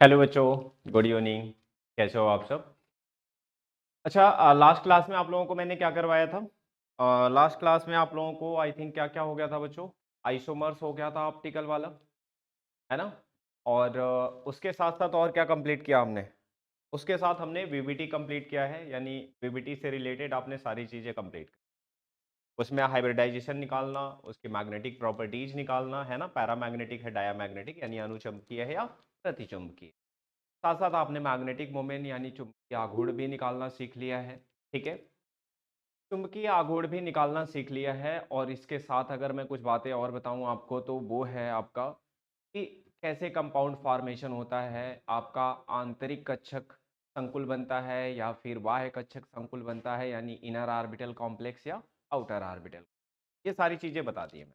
Hello बच्चों, good evening. कैसे हो आप सब? अच्छा, लास्ट क्लास में आप लोगों को मैंने क्या करवाया था? लास्ट क्लास में आप लोगों को आई थिंक क्या-क्या हो गया था बच्चों? आइसोमर्स हो गया था ऑप्टिकल वाला, है ना? और उसके साथ-साथ और क्या कंप्लीट किया हमने? उसके साथ हमने वीबीटी कंप्लीट किया है, यानी वीबीटी से रिलेटेड आपने सारी चीज़ें कंप्लीट उसमें हाइब्रिडाइजेशन निकालना, उसकी मैग्नेटिक प्रॉपर्टीज़ निकालना, है ना? पैरामैग्नेटिक है, डायामैग्नेटिक यानी अनुचुंबकीय है या प्रतिचुंबकीय। साथ साथ आपने मैग्नेटिक मोमेंट यानी चुंबकीय आघूर्ण भी निकालना सीख लिया है। ठीक है, चुंबकीय आघूर्ण भी निकालना सीख लिया है। और इसके साथ अगर मैं कुछ बातें और बताऊं आपको तो वो है आपका कि कैसे कंपाउंड फॉर्मेशन होता है, आपका आंतरिक कक्षक संकुल बनता है या फिर बाह्य कक्षक संकुल बनता है, यानी इनर ऑर्बिटल कॉम्प्लेक्स या आउटर ऑर्बिटल। ये सारी चीजें बता दी है मैं।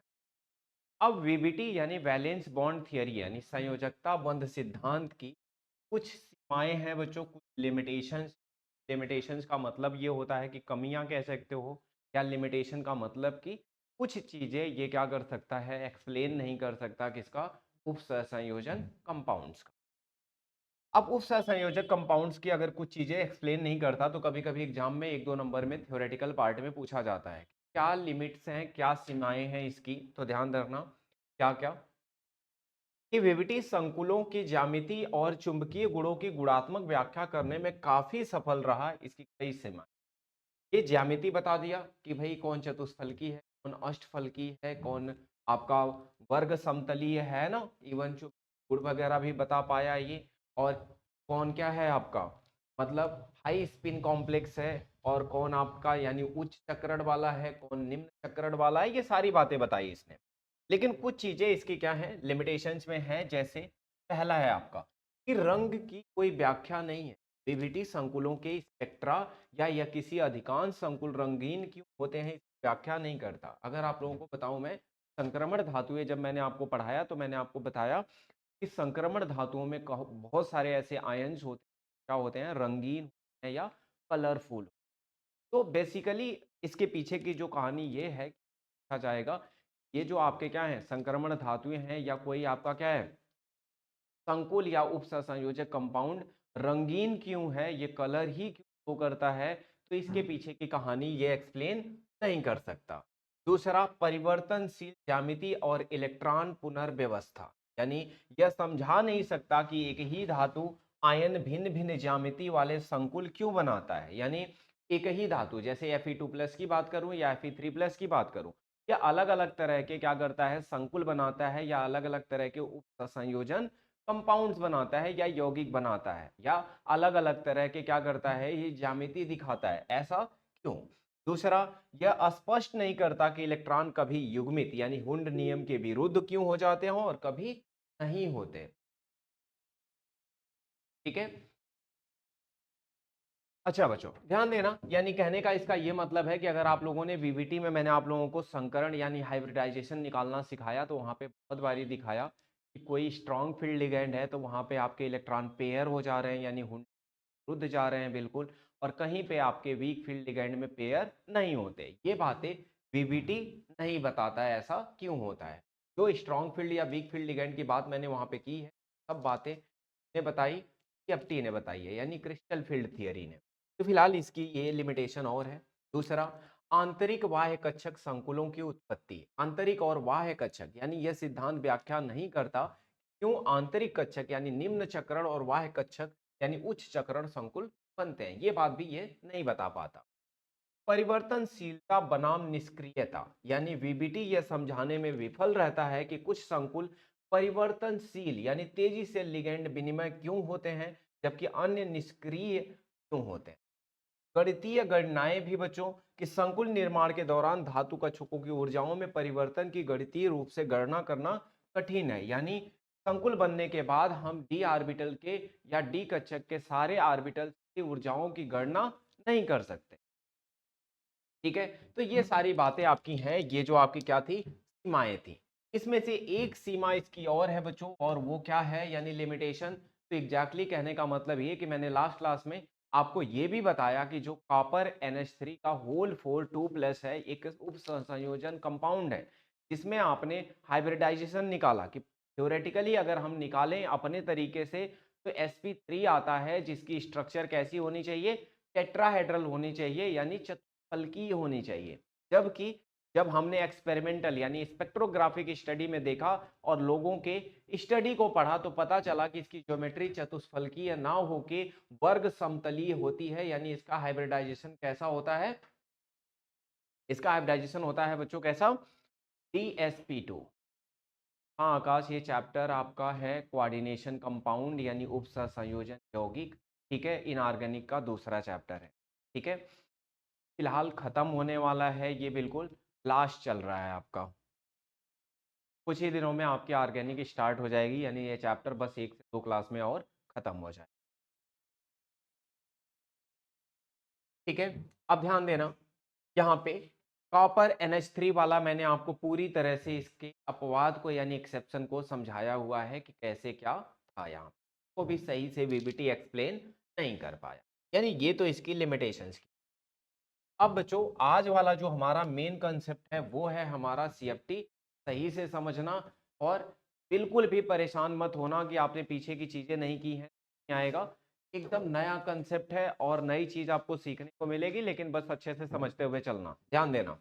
अब वीबीटी यानी वैलेंस बॉन्ड थियरी यानी संयोजकता बंध सिद्धांत की कुछ सीमाएं हैं बच्चों, कुछ लिमिटेशंस। लिमिटेशंस का मतलब ये होता है कि कमियां कह सकते हो, या लिमिटेशन का मतलब कि कुछ चीजें ये क्या कर सकता है, एक्सप्लेन नहीं कर सकता किसका, उप सहसंयोजन कंपाउंड्स का। अब उप सहसंयोजक कंपाउंड्स की अगर कुछ चीजें एक्सप्लेन नहीं करता तो कभी कभी एग्जाम में 1-2 नंबर में थ्योरेटिकल पार्ट में पूछा जाता है क्या लिमिट्स हैं, क्या सीमाएं हैं इसकी। तो ध्यान रखना क्या क्या कि विविटी संकुलों की ज्यामिति और चुंबकीय गुणों की गुणात्मक व्याख्या करने में काफी सफल रहा। इसकी कई सीमा, ये ज्यामिति बता दिया कि भाई कौन चतुष्फलकी है, कौन अष्टफलकी है, कौन आपका वर्ग समतलीय है ना, इवन गुण वगैरह भी बता पाया ये। और कौन क्या है आपका मतलब हाई स्पिन कॉम्प्लेक्स है, और कौन आपका यानी उच्च चक्रण वाला है, कौन निम्न चक्रण वाला है, ये सारी बातें बताई इसने। लेकिन कुछ चीजें इसकी क्या है, लिमिटेशंस में है। जैसे पहला है आपका कि रंग की कोई व्याख्या नहीं है। विविटी संकुलों के स्पेक्ट्रा या यह किसी अधिकांश संकुल रंगीन क्यों होते हैं इसकी व्याख्या नहीं करता। अगर आप लोगों को बताऊं मैं, संक्रमण धातुएं जब मैंने आपको पढ़ाया तो मैंने आपको बताया कि संक्रमण धातुओं में बहुत सारे ऐसे आयंस होते हैं, क्या होते हैं, रंगीन होते हैं या कलरफुल। तो बेसिकली इसके पीछे की जो कहानी ये है, देखा जाएगा ये जो आपके क्या है संक्रमण धातुएं हैं या कोई आपका क्या है संकुल या उप सहसंयोजक कंपाउंड रंगीन क्यों है, ये कलर ही क्यों शो करता है, तो इसके पीछे की कहानी ये एक्सप्लेन नहीं कर सकता। दूसरा, परिवर्तनशील ज्यामिति और इलेक्ट्रॉन पुनर्व्यवस्था, यानी यह समझा नहीं सकता कि एक ही धातु आयन भिन्न भिन्न ज्यामिति वाले संकुल क्यों बनाता है। यानी एक ही धातु जैसे Fe2+ की बात करूं या Fe3+ की बात करूं, या अलग अलग तरह के क्या करता है संकुल बनाता है, या अलग अलग तरह के उप संयोजन कंपाउंड्स बनाता है या यौगिक बनाता है, या अलग अलग तरह के क्या करता है ये ज्यामिति दिखाता है, ऐसा क्यों। दूसरा, यह स्पष्ट नहीं करता कि इलेक्ट्रॉन कभी युग्मित यानी हुंड नियम के विरुद्ध क्यों हो जाते हो और कभी नहीं होते। ठीक है, अच्छा बच्चों ध्यान देना, यानी कहने का इसका ये मतलब है कि अगर आप लोगों ने वीवीटी में मैंने आप लोगों को संकरण यानी हाइब्रिडाइजेशन निकालना सिखाया तो वहां पे बहुत बारी दिखाया कि कोई स्ट्रॉन्ग फील्ड लिगेंड है तो वहां पे आपके इलेक्ट्रॉन पेयर हो जा रहे हैं यानी रुद्ध जा रहे हैं बिल्कुल, और कहीं पे आपके वीक फील्ड लिगेंड में पेयर नहीं होते। ये बातें वीवीटी नहीं बताता है ऐसा क्यों होता है। जो स्ट्रॉन्ग फील्ड या वीक फील्ड लिगेंड की बात मैंने वहां पे की है, सब बातें ने बताई, एफटी ने बताई है यानी क्रिस्टल फील्ड थियरी ने। तो फिलहाल इसकी ये लिमिटेशन और है। दूसरा, आंतरिक बाह्य कक्षक संकुलों की उत्पत्ति। आंतरिक और बाह्य कक्षक यानी यह सिद्धांत व्याख्या नहीं करता क्यों आंतरिक कक्षक यानी निम्न चक्रण और बाह्य कक्षक यानी उच्च चक्रण संकुल बनते हैं, ये बात भी ये नहीं बता पाता। परिवर्तनशीलता बनाम निष्क्रियता, यानी वीबीटी यह समझाने में विफल रहता है कि कुछ संकुल परिवर्तनशील यानी तेजी से लिगेंड विनिमय क्यों होते हैं जबकि अन्य निष्क्रिय क्यों होते हैं। गणितीय गणनाएं भी बच्चों कि संकुल निर्माण के दौरान धातु कक्षकों की ऊर्जाओं में परिवर्तन की गणितीय रूप से गणना करना कठिन है। यानी संकुल बनने के बाद हम डी ऑर्बिटल के या डी कक्षक के सारे ऑर्बिटल की ऊर्जाओं की गणना नहीं कर सकते। ठीक है, तो ये सारी बातें आपकी हैं, ये जो आपकी क्या थी सीमाएं थी। इसमें से एक सीमा इसकी और है बच्चों, और वो क्या है यानी लिमिटेशन। तो एग्जैक्टली कहने का मतलब ये कि मैंने लास्ट क्लास में आपको ये भी बताया कि जो कॉपर NH3 का होल 4 2+ है, एक उप संयोजन कंपाउंड है जिसमें आपने हाइब्रिडाइजेशन निकाला कि थ्योरेटिकली अगर हम निकालें अपने तरीके से तो sp3 आता है जिसकी स्ट्रक्चर कैसी होनी चाहिए, टेट्राहेड्रल होनी चाहिए, यानी चतुष्फलकीय होनी चाहिए। जबकि जब हमने एक्सपेरिमेंटल यानी स्पेक्ट्रोग्राफिक स्टडी में देखा और लोगों के स्टडी को पढ़ा तो पता चला कि इसकी ज्योमेट्री चतुष्फलकीय ना होके वर्ग समतलीय होती है, यानी इसका हाइब्रिडाइजेशन कैसा होता है, इसका हाइब्रिडाइजेशन होता है बच्चों कैसा, DsP2। हाँ आकाश, ये चैप्टर आपका है कोऑर्डिनेशन कंपाउंड यानी उप सहसंयोजन यौगिक, ठीक है, इनऑर्गेनिक का दूसरा चैप्टर है, ठीक है। फिलहाल खत्म होने वाला है, ये बिल्कुल लास्ट चल रहा है आपका। कुछ ही दिनों में आपकी ऑर्गेनिक स्टार्ट हो जाएगी, यानी ये चैप्टर बस 1 से 2 क्लास में और खत्म हो जाए, ठीक है। अब ध्यान देना, यहाँ पे कॉपर NH3 वाला मैंने आपको पूरी तरह से इसके अपवाद को यानी एक्सेप्शन को समझाया हुआ है कि कैसे क्या था, यहाँ को भी सही से VBT एक्सप्लेन नहीं कर पाया, यानी ये तो इसकी लिमिटेशंस की। अब बच्चों आज वाला जो हमारा मेन कंसेप्ट है वो है हमारा CFT, सही से समझना और बिल्कुल भी परेशान मत होना कि आपने पीछे की चीजें नहीं की हैं, नहीं आएगा। एकदम नया कंसेप्ट है और नई चीज आपको सीखने को मिलेगी, लेकिन बस अच्छे से समझते हुए चलना, ध्यान देना।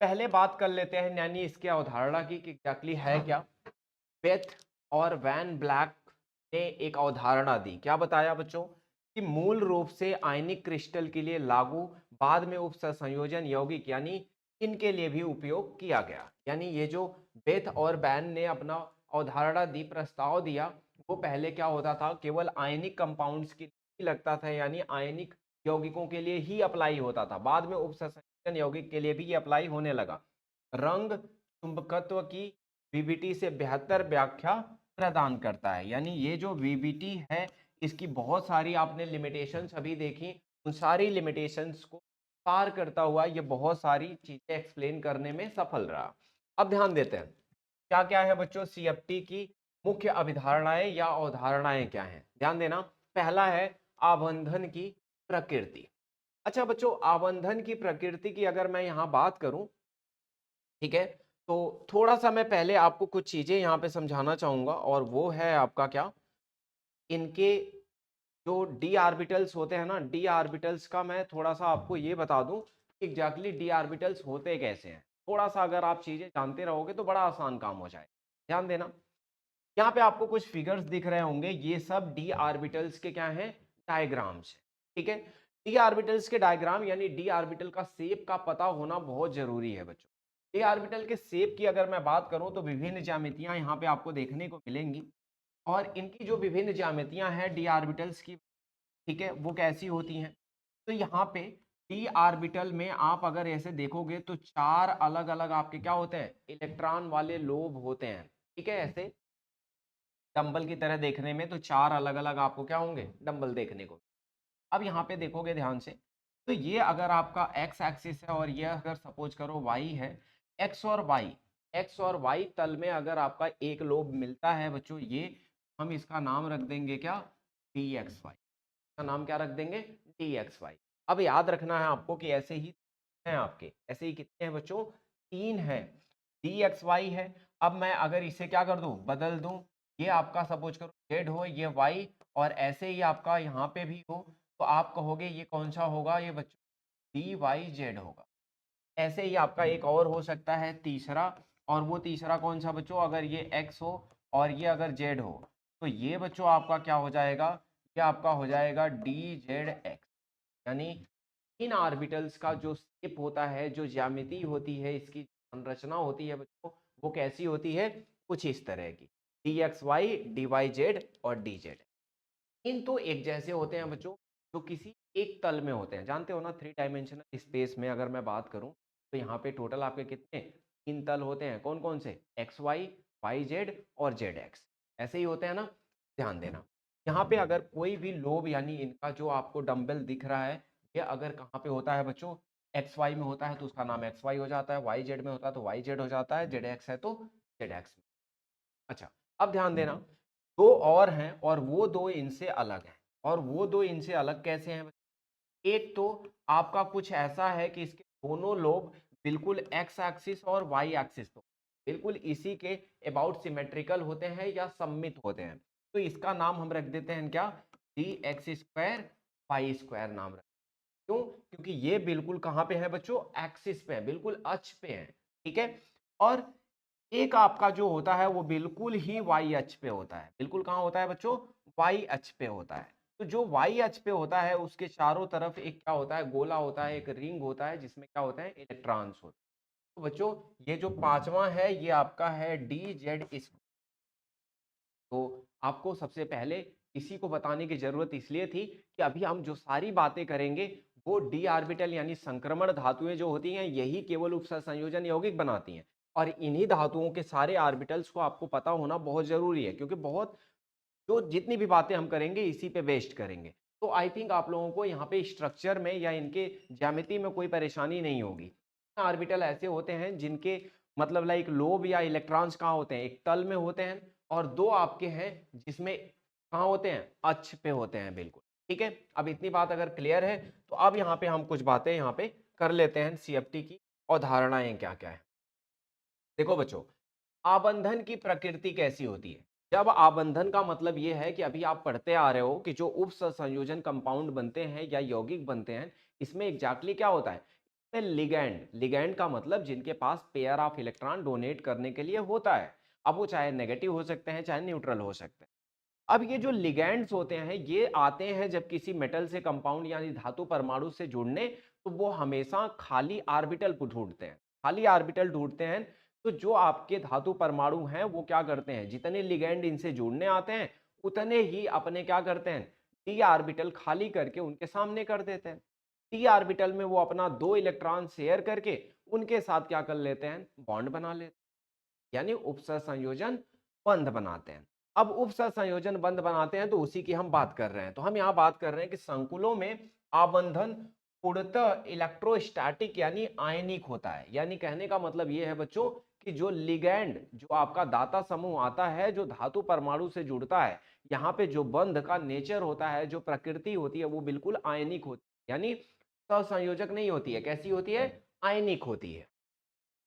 पहले बात कर लेते हैं यानी इसकी अवधारणा की कि एग्जैक्टली है क्या। बेथ और वैन ब्लैक ने एक अवधारणा दी, क्या बताया बच्चों, कि मूल रूप से आयनिक क्रिस्टल के लिए लागू, बाद में उपसंयोजन यौगिक यानी इनके लिए भी उपयोग किया गया। यानी ये जो बेथ और वैन ने अपना अवधारणा दी, प्रस्ताव दिया, वो पहले क्या होता था, केवल आयनिक कंपाउंड्स के लिए लगता था, यानी आयनिक यौगिकों के लिए ही अप्लाई होता था। बाद में उपसंयोजन यौगिक के लिए भी ये अप्लाई होने लगा। रंग चुंबकत्व की VBT से बेहतर व्याख्या प्रदान करता है, यानी ये जो VBT है इसकी बहुत सारी आपने लिमिटेशंस अभी देखी, उन सारी लिमिटेशंस को पार करता हुआ ये बहुत सारी चीजें एक्सप्लेन करने में सफल रहा। अब ध्यान देते हैं क्या क्या है बच्चों CFT की मुख्य अभिधारणाएं या अवधारणाएं क्या हैं। ध्यान देना, पहला है आबंधन की प्रकृति। अच्छा बच्चों, आबंधन की प्रकृति की अगर मैं यहाँ बात करूं, ठीक है, तो थोड़ा सा मैं पहले आपको कुछ चीजें यहाँ पे समझाना चाहूंगा, और वो है आपका क्या, इनके जो डी ऑर्बिटल्स होते हैं ना, डी ऑर्बिटल्स का मैं थोड़ा सा आपको ये बता दूं कि एग्जैक्टली डी ऑर्बिटल्स होते कैसे हैं। थोड़ा सा अगर आप चीजें जानते रहोगे तो बड़ा आसान काम हो जाए। ध्यान देना, यहाँ पे आपको कुछ फिगर्स दिख रहे होंगे, ये सब डी ऑर्बिटल्स के क्या हैं, डायग्राम्स है, ठीक है। डी ऑर्बिटल्स के डायग्राम यानी डी ऑर्बिटल का शेप का पता होना बहुत जरूरी है बच्चों। डी ऑर्बिटल के शेप की अगर मैं बात करूं तो विभिन्न ज्यामितियां यहाँ पे आपको देखने को मिलेंगी, और इनकी जो विभिन्न ज्यामितियां हैं डी ऑर्बिटल्स की, ठीक है, वो कैसी होती हैं। तो यहाँ पे डी ऑर्बिटल में आप अगर ऐसे देखोगे तो 4 अलग अलग आपके क्या होते हैं, इलेक्ट्रॉन वाले लोब होते हैं, ठीक है। ऐसे डंबल की तरह देखने में तो 4 अलग अलग आपको क्या होंगे, डंबल देखने को। अब यहाँ पे देखोगे ध्यान से, तो ये अगर आपका एक्स एक्सिस है और ये अगर सपोज करो वाई है, एक्स और वाई तल में अगर आपका एक लोब मिलता है बच्चों, ये हम इसका नाम रख देंगे क्या, DXY का नाम क्या रख देंगे, DXY। अब याद रखना है आपको कि ऐसे ही हैं आपके, ऐसे ही कितने हैं बच्चों, 3 हैं, DXY है। अब मैं अगर इसे क्या कर दूं, बदल दूं, ये आपका सपोज करो Z हो, ये Y, और ऐसे ही आपका यहाँ पे भी हो, तो आप कहोगे ये कौन सा होगा, ये बच्चों DYZ होगा। ऐसे ही आपका एक और हो सकता है तीसरा, और वो तीसरा कौन सा बच्चों, अगर ये X हो और ये अगर Z हो, तो ये बच्चों आपका क्या हो जाएगा, ये आपका हो जाएगा DZX। यानी इन ऑर्बिटल्स का जो शेप होता है, जो ज्यामिति होती है, इसकी संरचना होती है बच्चों, वो कैसी होती है, कुछ इस तरह की, DXY, DYZ और DZ। इन तो एक जैसे होते हैं बच्चों, जो किसी एक तल में होते हैं। जानते हो ना, 3 डायमेंशनल स्पेस में अगर मैं बात करूं तो यहाँ पे टोटल आपके कितने, 3 तल होते हैं, कौन कौन से, XY, YZ और ZX, ऐसे ही होते हैं ना। ध्यान देना, यहाँ पे अगर कोई भी लोब यानी इनका जो आपको डंबल दिख रहा है, ये अगर कहाँ पे होता है बच्चों, XY में होता है तो उसका नाम XY हो जाता है, YZ में होता है तो YZ हो जाता है, ZX है तो ZX। अच्छा, अब ध्यान देना, दो और हैं और वो दो इनसे अलग हैं, और वो दो इनसे अलग कैसे हैं, एक तो आपका कुछ ऐसा है कि इसके दोनों लोब बिल्कुल एक्स एक्सिस और वाई एक्सिस तो बिल्कुल इसी के अबाउट सिमेट्रिकल होते हैं या सममित होते हैं। तो इसका नाम हम रख देते हैं क्या, dx² y² नाम रख। क्यों? क्योंकि ये बिल्कुल कहां पे है बच्चों, एक्सिस पे है, बिल्कुल अक्ष पे है, ठीक है। और एक आपका जो होता है वो बिल्कुल ही वाई अक्ष पे होता है, बिल्कुल कहां होता है बच्चों, वाई अक्ष पे होता है। तो जो वाई अक्ष पे होता है उसके चारों तरफ एक क्या होता है, गोला होता है, एक रिंग होता है, जिसमें क्या होता है, इलेक्ट्रॉन्स होते हैं। तो बच्चों ये जो पांचवा है ये आपका है डी जेड। तो आपको सबसे पहले इसी को बताने की जरूरत इसलिए थी कि अभी हम जो सारी बातें करेंगे वो डी ऑर्बिटल यानी संक्रमण धातुएं जो होती हैं यही केवल उपसंयोजन यौगिक बनाती हैं। और इन्हीं धातुओं के सारे ऑर्बिटल्स को आपको पता होना बहुत जरूरी है, क्योंकि बहुत जो जितनी भी बातें हम करेंगे इसी पे बेस्ड करेंगे। तो आई थिंक आप लोगों को यहाँ पे स्ट्रक्चर में या इनके ज्यामिति में कोई परेशानी नहीं होगी। ऑर्बिटल ऐसे होते हैं जिनके मतलब लाइक लोब या इलेक्ट्रॉन्स कहाँ होते हैं, एक तल में होते हैं, और दो आपके हैं जिसमें कहाँ होते हैं, अक्ष पे होते हैं, बिल्कुल ठीक है। अब इतनी बात अगर क्लियर है तो अब यहाँ पे हम कुछ बातें यहाँ पे कर लेते हैं सीएफटी की, और धारणाएं क्या क्या है। देखो बच्चों, आबंधन की प्रकृति कैसी होती है। जब आबंधन का मतलब यह है कि अभी आप पढ़ते आ रहे हो कि जो उप संयोजन कंपाउंड बनते हैं या यौगिक बनते हैं, इसमें एग्जैक्टली क्या होता है, लिगैंड, लिगैंड का मतलब जिनके पास पेयर ऑफ इलेक्ट्रॉन डोनेट करने के लिए होता है। अब वो चाहे नेगेटिव हो सकते हैं चाहे न्यूट्रल हो सकते हैं। अब ये जो लिगैंड्स होते हैं ये आते हैं जब किसी मेटल से कंपाउंड यानी धातु परमाणु से जुड़ने, तो वो हमेशा खाली ऑर्बिटल को ढूंढते हैं, खाली ऑर्बिटल ढूंढते हैं। तो जो आपके धातु परमाणु हैं वो क्या करते हैं, जितने लिगैंड इनसे जुड़ने आते हैं उतने ही अपने क्या करते हैं, डी ऑर्बिटल खाली करके उनके सामने कर देते हैं। डी ऑर्बिटल में वो अपना 2 इलेक्ट्रॉन शेयर करके उनके साथ क्या कर लेते हैं, बॉन्ड बना लेते हैं, यानी उपसंयोजन बंध बनाते हैं। अब उपसंयोजन बंध बनाते हैं तो उसी की हम बात कर रहे हैं। तो हम यहाँ बात कर रहे हैं कि संकुलों में आबंधन पूर्णतः इलेक्ट्रोस्टैटिक यानी आयनिक होता है। यानी कहने का मतलब ये है बच्चों कि जो लिगैंड, जो आपका दाता समूह आता है जो धातु परमाणु से जुड़ता है, यहाँ पे जो बंध का नेचर होता है, जो प्रकृति होती है, वो बिल्कुल आयनिक होती है, यानी सहसंयोजक नहीं होती है। कैसी होती है, आयनिक होती है।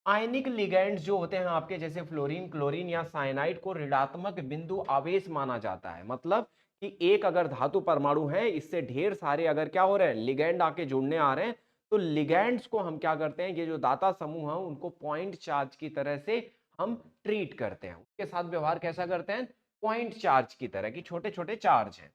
आयनिक लिगैंड्स जो होते हैं आपके जैसे फ्लोरीन, क्लोरीन या साइनाइड को ऋणात्मक बिंदु आवेश माना जाता है। मतलब कि एक अगर धातु परमाणु है, इससे ढेर सारे अगर क्या हो रहे हैं, लिगैंड आके जुड़ने आ रहे हैं, तो लिगैंड्स को हम क्या करते हैं, ये जो दाता समूह है उनको पॉइंट चार्ज की तरह से हम ट्रीट करते हैं। उसके साथ व्यवहार कैसा करते हैं, पॉइंट चार्ज की तरह की, छोटे छोटे चार्ज हैं।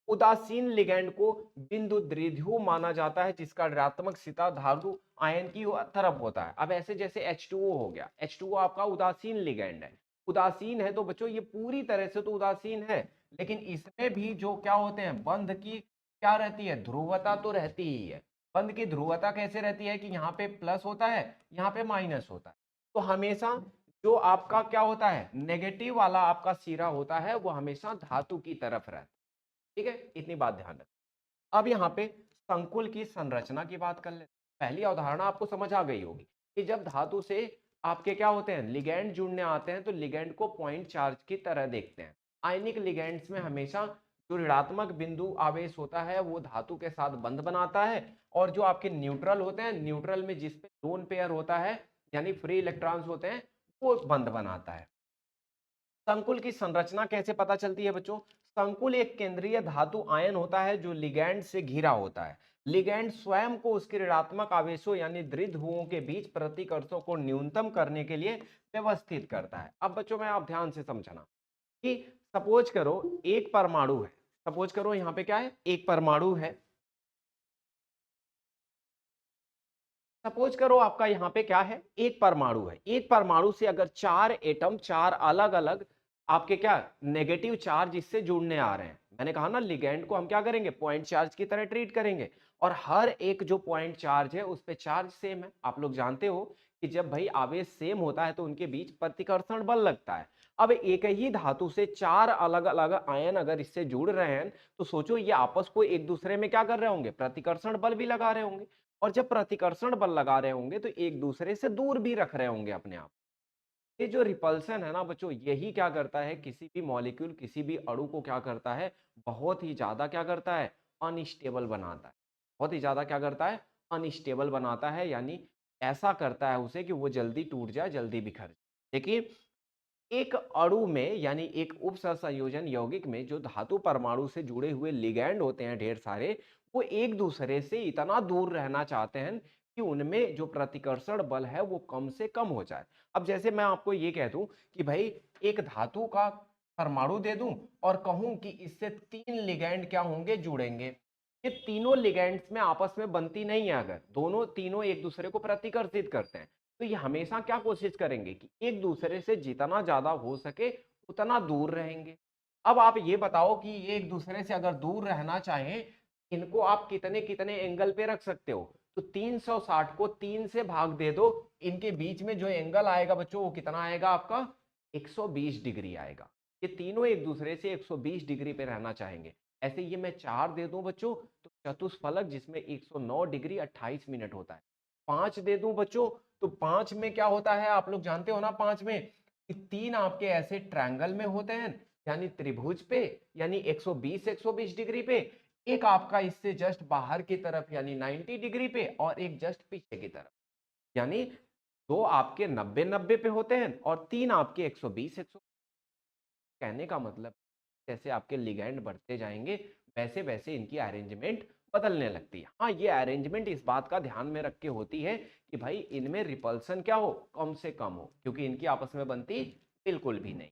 उदासीन लिगैंड को बिंदु द्विध्रुव माना जाता है जिसका ऋणात्मक सिता धातु आयन की तरफ होता है। अब ऐसे जैसे H2O हो गया, H2O आपका उदासीन लिगैंड है। उदासीन है तो बच्चों ये पूरी तरह से तो उदासीन है, लेकिन इसमें भी जो क्या होते हैं, बंध की क्या रहती है, ध्रुवता तो रहती ही है। बंध की ध्रुवता कैसे रहती है कि यहाँ पे प्लस होता है, यहाँ पे माइनस होता है। तो हमेशा जो आपका क्या होता है, नेगेटिव वाला आपका सिरा होता है वो हमेशा धातु की तरफ रहता है। ठीक है, इतनी बात ध्यान रखें। अब यहाँ पे संकुल की संरचना की बात कर लेते हैं। पहली अवधारणा आपको समझ आ गई होगी कि जब धातु से आपके क्या होते हैं, लिगैंड जुड़ने आते हैं, तो लिगैंड को पॉइंट चार्ज की तरह देखते हैं। आयनिक लिगैंड्स में हमेशा जो ऋणात्मक बिंदु आवेश होता है वो धातु के साथ बंध बनाता है, और जो आपके न्यूट्रल होते हैं, न्यूट्रल में जिसपे लोन पेयर होता है यानी फ्री इलेक्ट्रॉन्स होते हैं, वो बंध बनाता है। संकुल की संरचना कैसे पता चलती है बच्चों, संकुल एक केंद्रीय धातु आयन होता है जो लिगैंड से घिरा होता है। लिगैंड स्वयं को उसके ऋणात्मक आवेशों यानी द्विध्रुवों के बीच प्रतिकर्षों को न्यूनतम करने के लिए व्यवस्थित करता है। अब बच्चों में आप ध्यान से समझना कि सपोज करो एक परमाणु है, सपोज करो यहाँ पे क्या है, एक परमाणु है। सपोज करो आपका यहाँ पे क्या है, एक परमाणु है। एक परमाणु से अगर 4 एटम, 4 अलग अलग आपके क्या नेगेटिव चार्ज इससे जुड़ने आ रहे हैं, मैंने कहा ना लिगैंड को हम क्या करेंगे, पॉइंट चार्ज की तरह ट्रीट करेंगे, और हर एक जो पॉइंट चार्ज है उस पे चार्ज सेम है। आप लोग जानते हो कि जब भाई आवेश सेम होता है तो उनके बीच प्रतिकर्षण बल लगता है। अब एक ही धातु से 4 अलग अलग आयन अगर इससे जुड़ रहे हैं, तो सोचो ये आपस को एक दूसरे में क्या कर रहे होंगे, प्रतिकर्षण बल भी लगा रहे होंगे। और जब प्रतिकर्षण बल लगा रहे होंगे तो एक दूसरे से दूर भी रख रहे होंगे अपने आप। ये जो रिपल्सन है ना बच्चों, यही क्या करता है, किसी भी मॉलिक्यूल, किसी भी अणु को क्या करता है, बहुत ही ज्यादा क्या करता है, अनस्टेबल बनाता है। बहुत ही ज्यादा क्या करता है, अनस्टेबल बनाता है, यानी ऐसा करता है उसे कि वो जल्दी टूट जाए, जल्दी बिखर जाए। देखिए एक अणु में यानी एक उप सहसंयोजन यौगिक में जो धातु परमाणु से जुड़े हुए लिगैंड होते हैं ढेर सारे, वो एक दूसरे से इतना दूर रहना चाहते हैं कि उनमें जो प्रतिकर्षण बल है वो कम से कम हो जाए। अब जैसे मैं आपको ये कह दूं कि भाई एक धातु का परमाणु दे दूं और कहूं कि इससे 3 लिगैंड क्या होंगे, जुड़ेंगे। ये तीनों लिगैंड्स में आपस में बनती नहीं है, अगर दोनों तीनों एक दूसरे को प्रतिकर्षित करते हैं तो ये हमेशा क्या कोशिश करेंगे कि एक दूसरे से जितना ज्यादा हो सके उतना दूर रहेंगे। अब आप ये बताओ कि ये एक दूसरे से अगर दूर रहना चाहें, इनको आप कितने कितने एंगल पे रख सकते हो? तो 360 को 3 से भाग दे दो, इनके बीच में जो एंगल आएगा बच्चों वो कितना आएगा आपका? 120 डिग्री आएगा। ये तीनों एक दूसरे से 120 डिग्री पे रहना चाहेंगे। ऐसे ये मैं 4 दे दूं बच्चों तो चतुष्फलक जिसमें 109 डिग्री 28 मिनट होता है। 5 दे दूं बच्चों तो 5 में क्या होता है आप लोग जानते हो ना, 5 में कि 3 आपके ऐसे ट्रायंगल में होते हैं यानी त्रिभुज पे, यानी 120 डिग्री पे, एक आपका इससे जस्ट बाहर की तरफ यानी 90 डिग्री पे और एक जस्ट पीछे की तरफ, यानी दो आपके 90 पे होते हैं और 3 आपके 120। कहने का मतलब जैसे आपके लिगैंड बढ़ते जाएंगे वैसे वैसे इनकी अरेंजमेंट बदलने लगती है। हाँ, ये अरेंजमेंट इस बात का ध्यान में रख के होती है कि भाई इनमें रिपल्सन क्या हो, कम से कम हो, क्योंकि इनकी आपस में बनती बिल्कुल भी नहीं।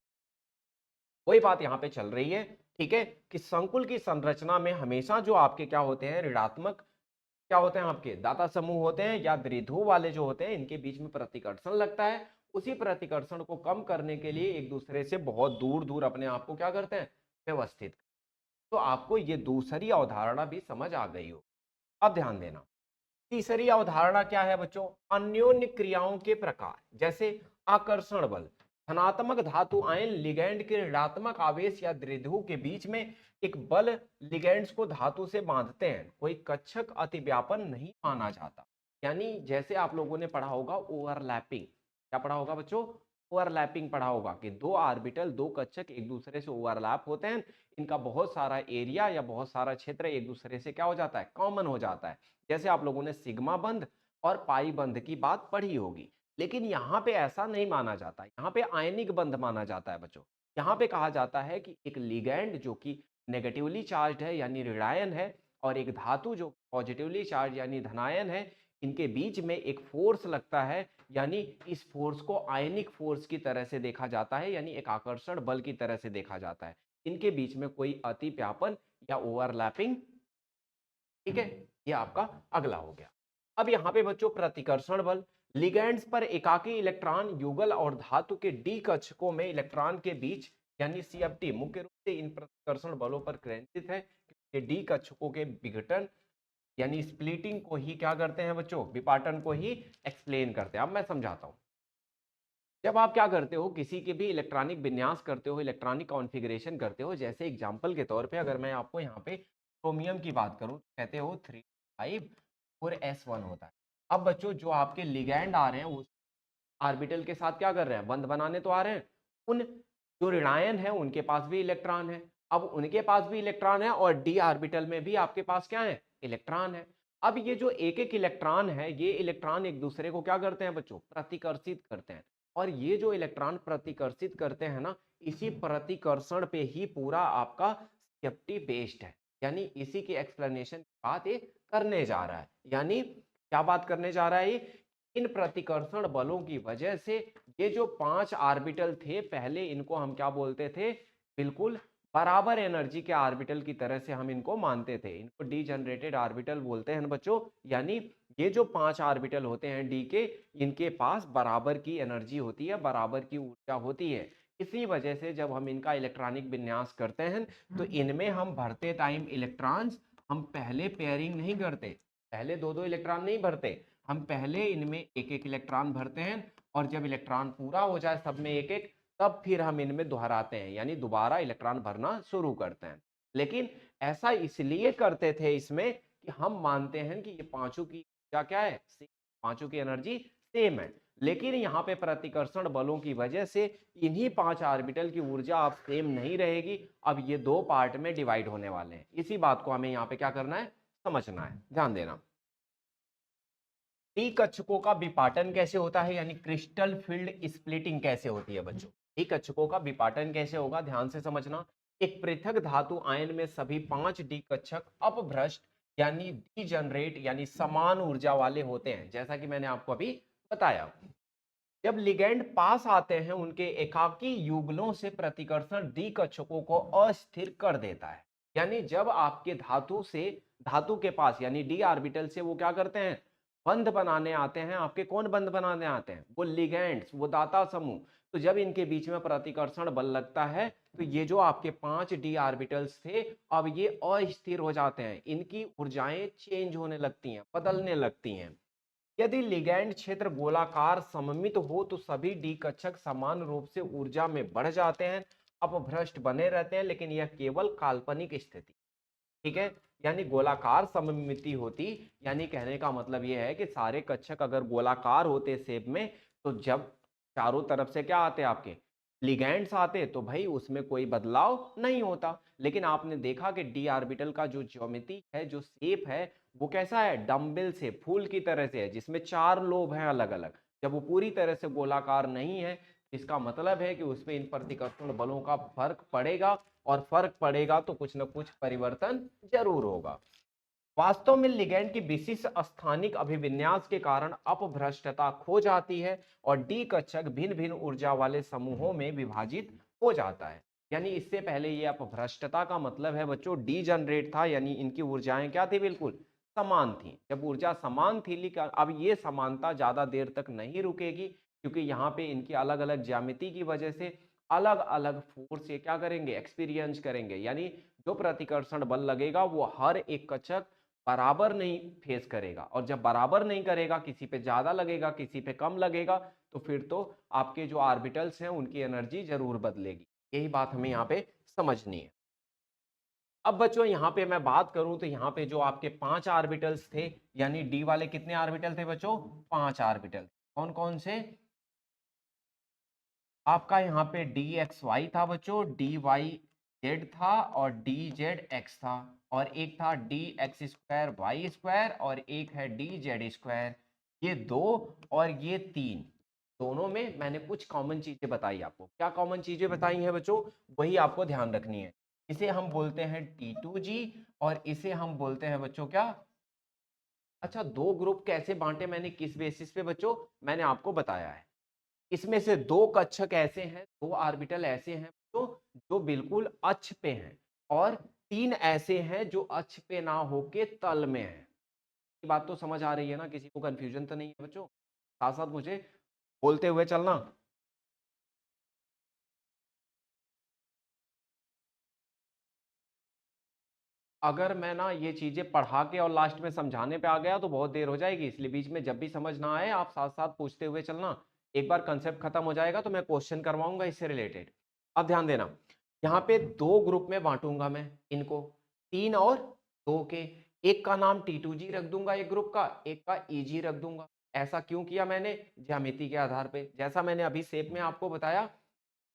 वही बात यहाँ पे चल रही है, ठीक है, कि संकुल की संरचना में हमेशा जो आपके क्या होते हैं, ऋणात्मक क्या होते हैं, आपके दाता समूह होते हैं या द्विध्रुव वाले जो होते हैं, इनके बीच में प्रतिकर्षण लगता है। उसी प्रतिकर्षण को कम करने के लिए एक दूसरे से बहुत दूर दूर अपने आप को क्या करते हैं, व्यवस्थित। तो आपको ये दूसरी अवधारणा भी समझ आ गई हो। अब ध्यान देना, तीसरी अवधारणा क्या है बच्चों? अन्योन्य क्रियाओं के प्रकार, जैसे आकर्षण बल। धनात्मक धातु आयन लिगैंड के ऋणात्मक आवेश या द्विध्रुव के बीच में एक बल लिगैंड्स को धातु से बांधते हैं, कोई कक्षक अतिव्यापन नहीं माना जाता। यानी जैसे आप लोगों ने पढ़ा होगा ओवरलैपिंग, क्या पढ़ा होगा बच्चों? ओवरलैपिंग पढ़ा होगा कि दो ऑर्बिटल, दो कक्षक एक दूसरे से ओवरलैप होते हैं, इनका बहुत सारा एरिया या बहुत सारा क्षेत्र एक दूसरे से क्या हो जाता है, कॉमन हो जाता है। जैसे आप लोगों ने सिग्मा बंध और पाई बंध की बात पढ़ी होगी। लेकिन यहाँ पे ऐसा नहीं माना जाता, यहाँ पे आयनिक बंध माना जाता है बच्चों। यहाँ पे कहा जाता है कि एक लिगैंड जो कि नेगेटिवली चार्ज है यानी ऋणायन है, और एक धातु जो पॉजिटिवली चार्ज यानी धनायन है, इनके बीच में एक फोर्स लगता है, यानी इस फोर्स को आयनिक फोर्स की तरह से देखा जाता है, यानी एक आकर्षण बल की तरह से देखा जाता है। इनके बीच में कोई अतिव्यापन या ओवरलैपिंग, ठीक है, ये आपका अगला हो गया। अब यहाँ पे बच्चों प्रतिकर्षण बल, लिगैंड्स पर एकाकी इलेक्ट्रॉन युगल और धातु के डी कक्षकों में इलेक्ट्रॉन के बीच यानी सीएफटी मुख्य रूप से इन प्रतिकर्षण बलों पर केंद्रित है। ये डी कक्षकों के विघटन यानी स्प्लिटिंग को ही क्या करते हैं बच्चों, विपाटन को ही एक्सप्लेन करते हैं। अब मैं समझाता हूं। जब आप क्या करते हो, किसी के भी इलेक्ट्रॉनिक विन्यास करते हो, इलेक्ट्रॉनिक कॉन्फ़िगरेशन करते हो, जैसे एग्जांपल के तौर पे अगर मैं आपको यहाँ पे क्रोमियम की बात करूं, तो कहते हो 3 5 और S1 होता है। अब बच्चों जो आपके लिगैंड आ रहे हैं उस ऑर्बिटल के साथ क्या कर रहे हैं, बंध बनाने तो आ रहे हैं। उन जो ऋणायन है उनके पास भी इलेक्ट्रॉन है, अब उनके पास भी इलेक्ट्रॉन है और डी ऑर्बिटल में भी आपके पास क्या है, इलेक्ट्रॉन है। अब ये जो एक एक इलेक्ट्रॉन है, ये इलेक्ट्रॉन एक दूसरे को क्या करते हैं बच्चों, प्रतिकर्षित करते हैं। और ये जो इलेक्ट्रॉन प्रतिकर्षित करते हैं ना, इसी प्रतिकर्षण पे ही पूरा आपका सेफ्टी बेस्ड है, यानी इसी की एक्सप्लेनेशन बात ये करने जा रहा है। यानी क्या बात करने जा रहा है ये? इन प्रतिकर्षण बलों की वजह से ये जो 5 ऑर्बिटल थे, पहले इनको हम क्या बोलते थे, बिल्कुल बराबर एनर्जी के ऑर्बिटल की तरह से हम इनको मानते थे। इनको डीजनरेटेड ऑर्बिटल बोलते हैं बच्चों, यानी ये जो 5 ऑर्बिटल होते हैं डी के, इनके पास बराबर की एनर्जी होती है, बराबर की ऊर्जा होती है। इसी वजह से जब हम इनका इलेक्ट्रॉनिक विन्यास करते हैं तो इनमें हम भरते टाइम इलेक्ट्रॉन्स हम पहले पेयरिंग नहीं करते, पहले दो दो इलेक्ट्रॉन नहीं भरते, हम पहले इनमें एक एक इलेक्ट्रॉन भरते हैं और जब इलेक्ट्रॉन पूरा हो जाए सब में एक एक, तब फिर हम इनमें दोहराते हैं, यानी दोबारा इलेक्ट्रॉन भरना शुरू करते हैं। लेकिन ऐसा इसलिए करते थे इसमें कि हम मानते हैं कि ये पांचों की क्या है, पांचों की एनर्जी सेम है। लेकिन यहाँ पे प्रतिकर्षण बलों की वजह से इन्हीं 5 ऑर्बिटल की ऊर्जा अब सेम नहीं रहेगी, अब ये दो पार्ट में डिवाइड होने वाले हैं। इसी बात को हमें यहाँ पे क्या करना है, समझना है, ध्यान देना। डी कक्षकों का विपाटन कैसे होता है, यानी क्रिस्टल फील्ड स्प्लिटिंग कैसे होती है बच्चों? कक्षकों का विपाटन कैसे होगा, ध्यान से समझना। एक पृथक धातु आयन में सभी 5 डी कक्षक अपभ्रष्ट यानी डीजनरेट यानी समान ऊर्जा वाले होते हैं, जैसा कि मैंने आपको अभी बताया। जब लिगैंड पास आते हैं उनके एकाकी युगलों से प्रतिकर्षण डी कक्षकों को अस्थिर कर देता है। यानी जब आपके धातु के पास यानी डी ऑर्बिटल से वो क्या करते हैं, बंध बनाने आते हैं। आपके कौन बंध बनाने आते हैं, वो लिगैंड्स, वो दाता समूह। तो जब इनके बीच में प्रतिकर्षण बल लगता है तो ये जो आपके 5 डी ऑर्बिटल्स थे अब ये अस्थिर हो जाते हैं, इनकी ऊर्जाएं चेंज होने लगती हैं, बदलने लगती हैं। यदि लिगैंड क्षेत्र गोलाकार सममित हो तो सभी डी कक्षक समान रूप से ऊर्जा में बढ़ जाते हैं, अपभ्रष्ट बने रहते हैं, लेकिन यह केवल काल्पनिक स्थिति, ठीक है। यानी गोलाकार सममिति होती, यानी कहने का मतलब यह है कि सारे कक्षक अगर गोलाकार होते शेप में, तो जब चारों तरफ से क्या आते आपके लिगैंड्स आते तो भाई उसमें कोई बदलाव नहीं होता। लेकिन आपने देखा कि डी ऑर्बिटल का जो ज्योमेट्री है, जो शेप है, वो कैसा है, डंबल से, फूल की तरह से है, जिसमें 4 लोब हैं अलग अलग। जब वो पूरी तरह से गोलाकार नहीं है, इसका मतलब है कि उसमें इन प्रतिकर्षण बलों का फर्क पड़ेगा, और फर्क पड़ेगा तो कुछ न कुछ परिवर्तन जरूर होगा। वास्तव में लिगैंड की विशिष्ट स्थानिक अभिविन्यास के कारण अपभ्रष्टता खो जाती है और डी कक्षक भिन्न भिन्न ऊर्जा वाले समूहों में विभाजित हो जाता है। यानी इससे पहले ये अपभ्रष्टता का मतलब है बच्चों डी जनरेट था, यानी इनकी ऊर्जाएं क्या थी, बिल्कुल समान थी। जब ऊर्जा समान थी, लेकिन अब ये समानता ज्यादा देर तक नहीं रुकेगी, क्योंकि यहाँ पे इनकी अलग अलग ज्यामिति की वजह से अलग अलग फोर्स ये क्या करेंगे, एक्सपीरियंस करेंगे। यानी जो प्रतिकर्षण बल लगेगा वो हर एक कक्षक बराबर नहीं फेस करेगा, और जब बराबर नहीं करेगा, किसी पे ज्यादा लगेगा किसी पे कम लगेगा, तो फिर तो आपके जो ऑर्बिटल्स हैं उनकी एनर्जी जरूर बदलेगी। यही बात हमें यहाँ पे समझनी है। अब बच्चों यहाँ पे मैं बात करूं तो यहाँ पे जो आपके 5 ऑर्बिटल्स थे, यानी डी वाले कितने ऑर्बिटल थे बच्चों, 5 ऑर्बिटल। कौन कौन से, आपका यहाँ पे डी एक्स वाई था बच्चों, डी वाई जेड था, और डी जेड एक्स था, और एक था D X square Y square, और एक है डी जेड स्क्वायर। ये 2 और ये 3, दोनों में मैंने कुछ कॉमन चीजें बताई आपको। क्या कॉमन चीजें बताई हैं बच्चों, वही आपको ध्यान रखनी है। इसे हम बोलते हैं T2G, और इसे हम बोलते हैं बच्चों क्या, अच्छा 2 ग्रुप कैसे बांटे मैंने, किस बेसिस पे बच्चों, मैंने आपको बताया है। इसमें से 2 कक्षक ऐसे हैं, 2 ऑर्बिटल ऐसे हैं तो जो बिल्कुल अक्ष पे हैं, और 3 ऐसे हैं जो अक्ष पे ना होके तल में हैं। ये बात तो समझ आ रही है ना, किसी को कंफ्यूजन तो नहीं है बच्चों, साथ साथ मुझे बोलते हुए चलना। अगर मैं ना ये चीजें पढ़ा के और लास्ट में समझाने पे आ गया तो बहुत देर हो जाएगी, इसलिए बीच में जब भी समझ ना आए आप साथ साथ पूछते हुए चलना। एक बार कंसेप्ट खत्म हो जाएगा तो मैं क्वेश्चन करवाऊंगा इससे रिलेटेड। अब ध्यान देना, यहाँ पे 2 ग्रुप में बांटूंगा मैं इनको, 3 और 2 के। एक का नाम T2G रख दूंगा एक ग्रुप का, एक का EG रख दूंगा। ऐसा क्यों किया मैंने, ज्यामिति के आधार पे, जैसा मैंने अभी शेप में आपको बताया।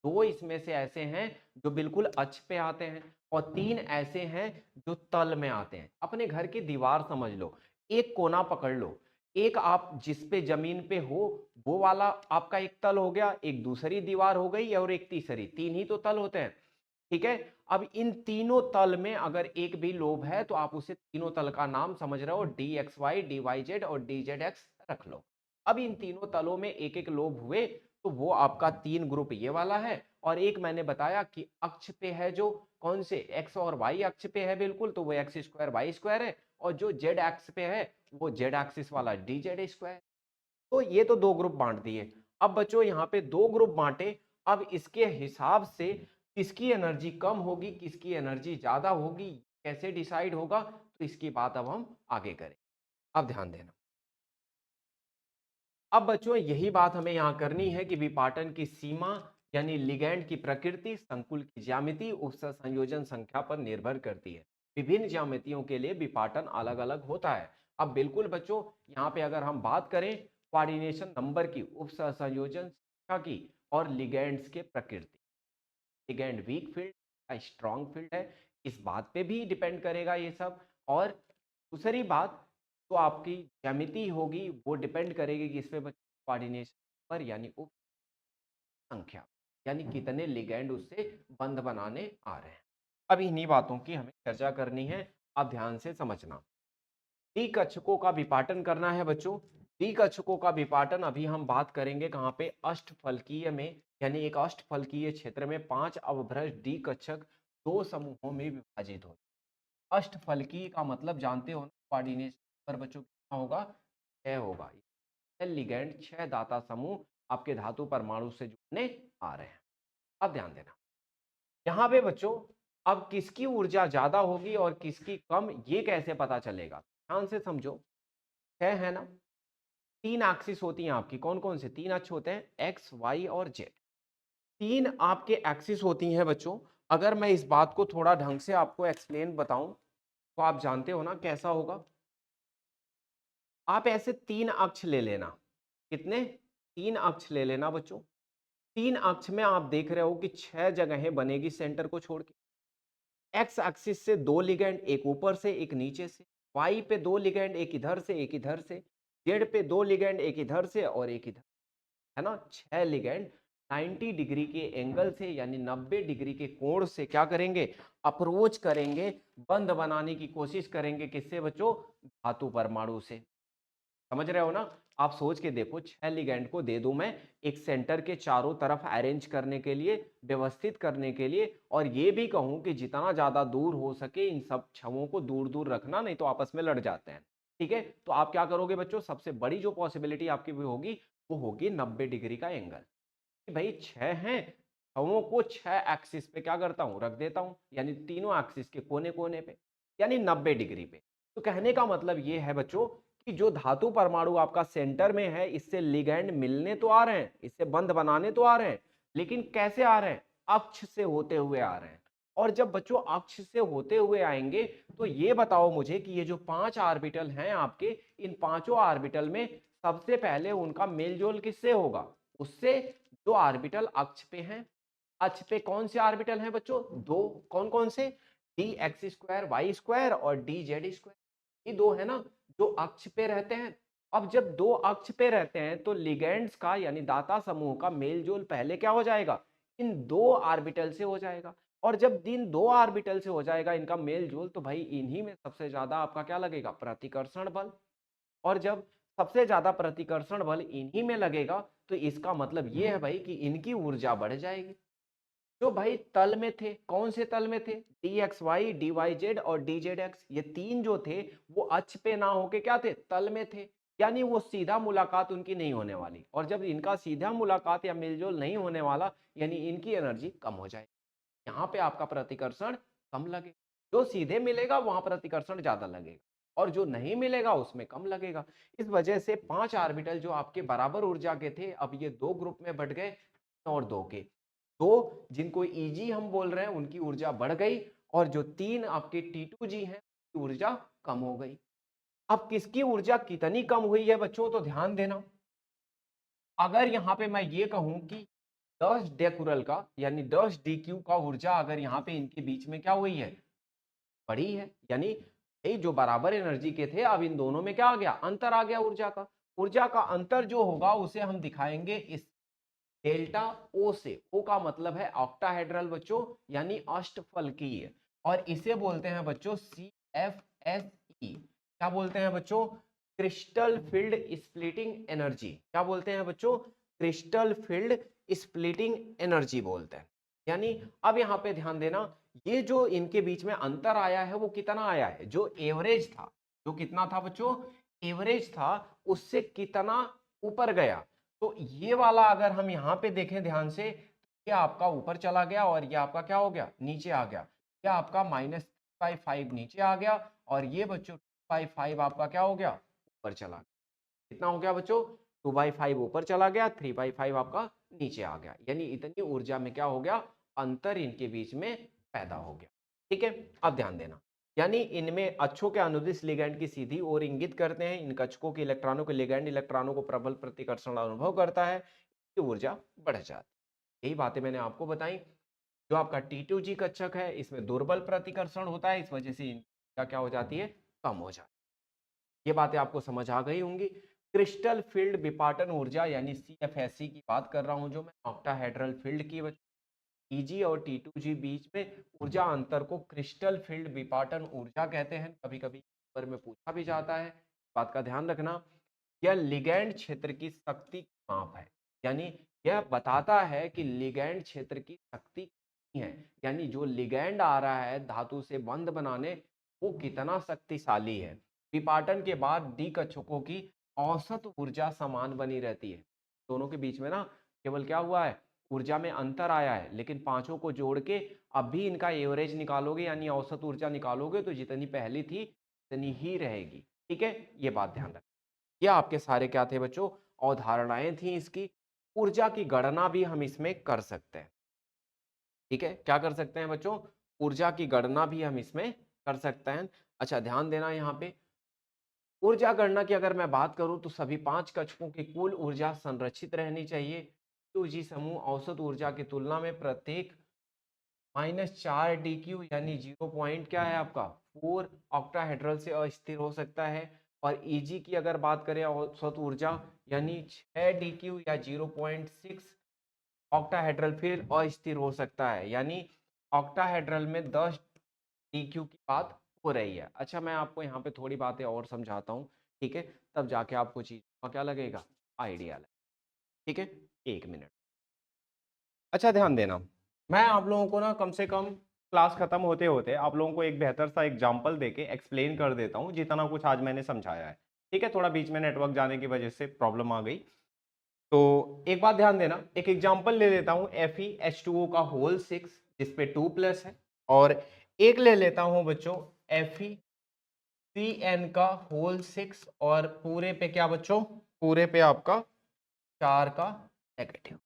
2 इसमें से ऐसे हैं जो बिल्कुल अक्ष पे आते हैं, और 3 ऐसे हैं जो तल में आते हैं। अपने घर की दीवार समझ लो, एक कोना पकड़ लो, एक आप जिस पे जमीन पे हो वो वाला आपका एक तल हो गया, एक दूसरी दीवार हो गई, और एक तीसरी, 3 ही तो तल होते हैं, ठीक है। अब इन तीनों तल में अगर एक भी लोब है तो आप उसे तीनों तल का नाम समझ रहे हो, D X Y, D Y Z और डी जेड एक्स रख लो। अब इन तीनों तलों में एक एक लोब हुए तो वो आपका 3 ग्रुप ये वाला है, और एक मैंने बताया कि अक्ष पे है, जो कौन से एक्स और वाई अक्ष पे है बिल्कुल, तो वो एक्स स्क्वायर वाई स्क्वायर है, और जो जेड एक्स पे है वो जेड एक्सिस वाला डी जेड स्क्वायर। तो ये तो 2 ग्रुप बांट दिए। अब बच्चों यहाँ पे 2 ग्रुप बांटे, अब इसके हिसाब से किसकी एनर्जी कम होगी किसकी एनर्जी ज्यादा होगी कैसे डिसाइड होगा, तो इसकी बात अब हम आगे करें। अब ध्यान देना, अब बच्चों यही बात हमें यहाँ करनी है कि विपाटन की सीमा यानी लिगैंड की प्रकृति संकुल की ज्यामिति उपसंयोजन संख्या पर निर्भर करती है। विभिन्न ज्यामितियों के लिए विपाटन अलग अलग होता है। अब बिल्कुल बच्चों यहाँ पे अगर हम बात करें कोऑर्डिनेशन नंबर की, उपसंयोजन संख्या की, और लिगैंड्स के प्रकृति, लिगैंड वीक फील्ड या स्ट्रॉन्ग फील्ड है, इस बात पे भी डिपेंड करेगा ये सब। और दूसरी बात तो आपकी ज्यामिति होगी वो डिपेंड करेगी कि इस पे कोऑर्डिनेशन पर यानी उप संख्या। यानी कितने लिगैंड उससे बंध बनाने आ रहे हैं। अब इन्हीं बातों की हमें चर्चा करनी है, आप ध्यान से समझना। द्विकक्षकों का विपाटन करना है बच्चों। द्विकक्षकों का विपाटन अभी हम बात करेंगे कहाँ पे, अष्टफलकीय में, यानी एक अष्टफलकीय क्षेत्र में 5 अवभ्रष्ट द्विकक्षक 2 समूहों में विभाजित हो। अष्टफलकीय का मतलब जानते हो ना, कोऑर्डिनेशन पर बच्चों कितना होगा, 6 होगा। 6 लिगैंड 6 दाता समूह आपके धातु परमाणु से जुड़ने आ रहे हैं। अब ध्यान देना यहाँ पे बच्चों, अब किसकी ऊर्जा ज्यादा होगी और किसकी कम, ये कैसे पता चलेगा, ध्यान से समझो। 6 है ना, 3 एक्सिस होती हैं आपकी, कौन कौन से 3 अक्ष होते हैं, एक्स वाई और जेड। 3 आपके एक्सिस होती हैं बच्चों। अगर मैं इस बात को थोड़ा ढंग से आपको एक्सप्लेन बताऊं तो आप जानते हो ना कैसा होगा। आप ऐसे 3 अक्ष ले लेना, कितने, 3 अक्ष ले लेना बच्चों। 3 अक्ष में आप देख रहे हो कि 6 जगहें बनेगी सेंटर को छोड़ के। एक्स एक्सिस से 2 लिगैंड, एक ऊपर से एक नीचे से। वाई पे 2 लिगैंड, एक इधर से एक इधर से। जेड पे 2 लिगैंड, एक इधर से और एक इधर, है ना। 6 लिगैंड 90 डिग्री के एंगल से, यानी 90 डिग्री के कोण से क्या करेंगे, अप्रोच करेंगे, बंध बनाने की कोशिश करेंगे, किससे बच्चों, धातु परमाणु से। समझ रहे हो ना। आप सोच के देखो, 6 लिगैंड को दे दूं मैं एक सेंटर के चारों तरफ अरेंज करने के लिए, व्यवस्थित करने के लिए, और ये भी कहूं कि जितना ज्यादा दूर हो सके इन सब छवों को दूर दूर रखना, नहीं तो आपस में लड़ जाते हैं। ठीक है, तो आप क्या करोगे बच्चों, सबसे बड़ी जो पॉसिबिलिटी आपकी भी होगी वो होगी 90 डिग्री का एंगल। कि भाई 6 हैं, छवों को 6 एक्सिस पे क्या करता हूं, रख देता हूं, यानी तीनों एक्सिस के कोने कोने पे, यानी 90 डिग्री पे। तो कहने का मतलब ये है बच्चों कि जो धातु परमाणु आपका सेंटर में है, इससे लिगैंड मिलने तो आ रहे हैं, इससे बंध बनाने तो आ रहे हैं, लेकिन कैसे आ रहे हैं, अक्ष से होते हुए आ रहे हैं। और जब बच्चों अक्ष से होते हुए आएंगे तो ये बताओ मुझे कि ये जो 5 ऑर्बिटल हैं आपके, इन पांचों ऑर्बिटल में सबसे पहले उनका मेलजोल किससे होगा, उससे जो ऑर्बिटल अक्ष पे हैं। अक्ष पे कौन से ऑर्बिटल हैं बच्चों, दो, कौन कौन से, D X square Y square और डी जेड स्क्वायर, ये दो है ना जो अक्ष पे रहते हैं। अब जब दो अक्ष पे रहते हैं तो लिगेंड्स का, यानी दाता समूह का मेलजोल पहले क्या हो जाएगा, इन दो ऑर्बिटल से हो जाएगा। और जब दिन दो ऑर्बिटल से हो जाएगा इनका मेलजोल, तो भाई इन्हीं में सबसे ज्यादा आपका क्या लगेगा, प्रतिकर्षण बल। और जब सबसे ज्यादा प्रतिकर्षण बल इन्हीं में लगेगा तो इसका मतलब ये है भाई कि इनकी ऊर्जा बढ़ जाएगी। जो भाई तल में थे, कौन से तल में थे, D X Y, D Y Z और डी जेड एक्स, ये तीन जो थे वो अक्ष पे ना होके क्या थे, तल में थे। यानी वो सीधा मुलाकात उनकी नहीं होने वाली, और जब इनका सीधा मुलाकात या मिलजोल नहीं होने वाला, यानी इनकी एनर्जी कम हो जाएगी। यहाँ पे आपका प्रतिकर्षण कम लगेगा, जो सीधे मिलेगा वहां प्रतिकर्षण ज्यादा लगेगा, और जो नहीं मिलेगा उसमें कम लगेगा। इस वजह से 5 ऑर्बिटल जो आपके बराबर ऊर्जा के थे, अब ये दो ग्रुप में बढ़ गए, और दो के दो, जिनको ईजी हम बोल रहे हैं उनकी ऊर्जा बढ़ गई, और जो तीन आपके T2G हैं ऊर्जा कम हो गई। अब किसकी ऊर्जा कितनी कम हुई है बच्चों, तो ध्यान देना। अगर यहाँ पे मैं ये कहूं कि 10 डेकुरल का, यानी 10 DQ का ऊर्जा अगर यहाँ पे इनके बीच में क्या हुई है, बढ़ी है, यानी ये जो बराबर एनर्जी के थे अब इन दोनों में क्या आ गया, अंतर आ गया ऊर्जा का। ऊर्जा का अंतर जो होगा उसे हम दिखाएंगे इस डेल्टा ओ से। ओ का मतलब है ऑक्टाहेड्रल बच्चों, यानी अष्टफलकीय, और इसे बोलते हैं बच्चों CFSE। क्या बोलते हैं बच्चों, क्रिस्टल फील्ड स्प्लिटिंग एनर्जी। क्या बोलते हैं बच्चों, क्रिस्टल फील्ड स्प्लिटिंग एनर्जी बोलते हैं। यानी अब यहाँ पे ध्यान देना, ये जो इनके बीच में अंतर आया है वो कितना आया है, जो एवरेज था, जो कितना था बच्चों, एवरेज था, उससे कितना ऊपर गया। तो ये वाला अगर हम यहाँ पे देखें ध्यान से, ये आपका ऊपर चला गया और ये आपका क्या हो गया, नीचे आ गया। ये आपका -5 नीचे आ गया, और ये बच्चों 2/5 आपका क्या हो गया, ऊपर चला गया। कितना हो गया बच्चों, 2/5 ऊपर चला गया, 3/5 आपका नीचे आ गया। यानी इतनी ऊर्जा में क्या हो गया, अंतर इनके बीच में पैदा हो गया। ठीक है, अब ध्यान देना, यानी इनमें अक्षों के अनुदिश लिगैंड की सीधी ओर इंगित करते हैं। इन कक्षकों के इलेक्ट्रॉनों के लिगैंड इलेक्ट्रॉनों को प्रबल प्रतिकर्षण अनुभव करता है, इसकी ऊर्जा बढ़ जाती है। यही बातें मैंने आपको बताई। जो आपका T2G कक्षक है इसमें दुर्बल प्रतिकर्षण होता है, इस वजह से इनका क्या हो जाती है, कम हो जाती है। ये बातें आपको समझ आ गई होंगी। क्रिस्टल फील्ड विपाटन ऊर्जा यानी CFSE की बात कर रहा हूं जो मैं, ऑक्टाहेड्रल फील्ड की। Eg और T2G बीच में ऊर्जा अंतर को क्रिस्टल फील्ड विपाटन ऊर्जा कहते हैं। कभी कभी पेपर में पूछा भी जाता है, बात का ध्यान रखना। यह लिगैंड क्षेत्र की शक्ति की माप है, यानी यह बताता है कि लिगैंड क्षेत्र की शक्ति कितनी है, यानी जो लिगैंड आ रहा है धातु से बंध बनाने वो कितना शक्तिशाली है। विपाटन के बाद डी कक्षकों की औसत ऊर्जा समान बनी रहती है। दोनों के बीच में ना केवल क्या हुआ है, ऊर्जा में अंतर आया है, लेकिन पांचों को जोड़ के अब भी इनका एवरेज निकालोगे यानी औसत ऊर्जा निकालोगे तो जितनी पहली थी उतनी ही रहेगी। ठीक है, ये बात ध्यान रखना। ये आपके सारे क्या थे बच्चों, अवधारणाएं थी इसकी। ऊर्जा की गणना भी हम इसमें कर सकते हैं। ठीक है, क्या कर सकते हैं बच्चों, ऊर्जा की गणना भी हम इसमें कर सकते हैं। अच्छा ध्यान देना यहाँ पे, ऊर्जा गणना की अगर मैं बात करूं तो सभी 5 कक्षकों की कुल ऊर्जा संरक्षित रहनी चाहिए। Q-G समूह औसत ऊर्जा की तुलना में प्रत्येक -4 DQ यानी 0 पॉइंट क्या है आपका 4 ऑक्टाहेड्रल से अस्थिर हो सकता है। और Eg की अगर बात करें औसत ऊर्जा यानी 6 DQ या 0.6 ऑक्टाहेड्रल फिर अस्थिर हो सकता है, यानी ऑक्टाहेड्रल में 10 DQ की बात हो रही है। अच्छा मैं आपको यहाँ पे थोड़ी बातें और समझाता हूँ, ठीक है, तब जाके आपको चीज का क्या लगेगा, आइडिया लगेगा। ठीक है, 1 मिनट। अच्छा ध्यान देना, मैं आप लोगों को ना कम से कम क्लास खत्म होते होते आप लोगों को एक बेहतर सा एग्जांपल देके एक्सप्लेन कर देता हूँ जितना कुछ आज मैंने समझाया है। ठीक है, थोड़ा बीच में नेटवर्क जाने की वजह से प्रॉब्लम आ गई, तो एक बात ध्यान देना। एक एग्जांपल ले लेता हूँ FeH2O का होल 6 जिसपे 2+ है, और एक ले लेता हूँ बच्चों FeCN का होल 6 और पूरे पे क्या बच्चों, पूरे पे आपका 4 का नेगेटिव।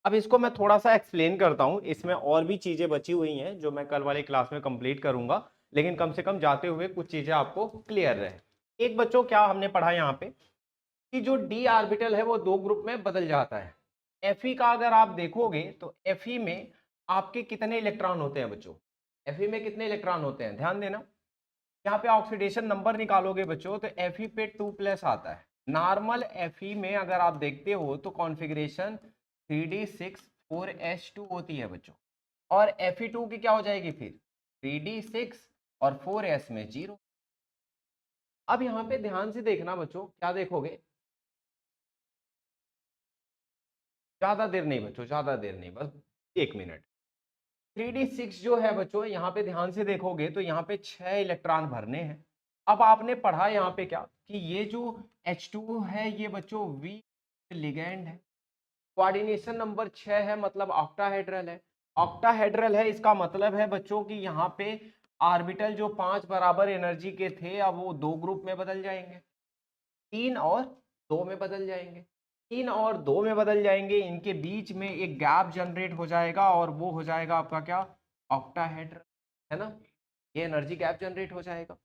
अब इसको मैं थोड़ा सा एक्सप्लेन करता हूं, इसमें और भी चीजें बची हुई हैं जो मैं कल वाली क्लास में कंप्लीट करूंगा, लेकिन कम से कम जाते हुए कुछ चीजें आपको क्लियर रहे। एक बच्चों क्या हमने पढ़ा यहाँ पे कि जो d ऑर्बिटल है वो 2 ग्रुप में बदल जाता है। Fe का अगर आप देखोगे तो Fe में आपके कितने इलेक्ट्रॉन होते हैं बच्चों, Fe में कितने इलेक्ट्रॉन होते हैं, ध्यान देना। यहाँ पे ऑक्सीडेशन नंबर निकालोगे बच्चों तो Fe पे 2+ आता है। नॉर्मल Fe में अगर आप देखते हो तो कॉन्फ़िगरेशन 3d6 4s2 होती है बच्चों, और Fe2 की क्या हो जाएगी फिर 3d6 और 4s में 0। अब यहाँ पे ध्यान से देखना बच्चों, क्या देखोगे, ज्यादा देर नहीं बच्चों, ज्यादा देर नहीं, बस 1 मिनट। 3d6 जो है बच्चों यहाँ पे ध्यान से देखोगे तो यहाँ पे 6 इलेक्ट्रॉन भरने हैं। अब आपने पढ़ा यहाँ पे क्या कि ये जो H2 है ये बच्चों वीक लिगैंड है, कोऑर्डिनेशन नंबर 6 है मतलब ऑक्टाहेड्रल है। ऑक्टाहेड्रल है इसका मतलब है बच्चों कि यहाँ पे ऑर्बिटल जो 5 बराबर एनर्जी के थे अब वो 2 ग्रुप में बदल जाएंगे, 3 और 2 में बदल जाएंगे। 3 और 2 में बदल जाएंगे, इनके बीच में एक गैप जनरेट हो जाएगा और वो हो जाएगा आपका क्या, ऑक्टाहेड्रल, है ना, ये एनर्जी गैप जनरेट हो जाएगा।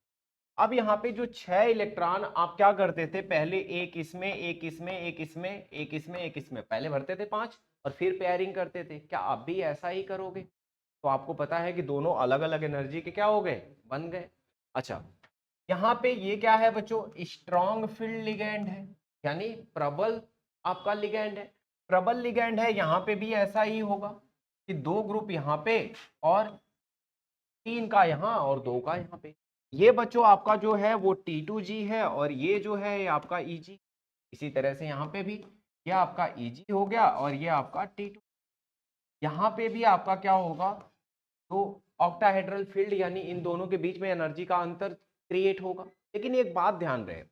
अब यहाँ पे जो 6 इलेक्ट्रॉन आप क्या करते थे, पहले एक इसमें एक इसमें एक इसमें एक इसमें एक इसमें पहले भरते थे 5 और फिर पेयरिंग करते थे। क्या आप भी ऐसा ही करोगे, तो आपको पता है कि दोनों अलग अलग एनर्जी के क्या हो गए, बन गए। अच्छा यहाँ पे ये क्या है बच्चों, स्ट्रॉन्ग फील्ड लिगैंड है, यानी प्रबल आपका लिगैंड है। प्रबल लिगैंड है, यहाँ पे भी ऐसा ही होगा कि 2 ग्रुप यहाँ पे और 3 का यहाँ और 2 का यहाँ पे। ये बच्चों आपका जो है वो T2G है और ये जो है ये आपका Eg। इसी तरह से यहाँ पे भी ये आपका Eg हो गया और ये आपका T2। यहाँ पे भी आपका क्या होगा, तो ऑक्टाहेड्रल फील्ड यानी इन दोनों के बीच में एनर्जी का अंतर क्रिएट होगा। लेकिन एक बात ध्यान रहे,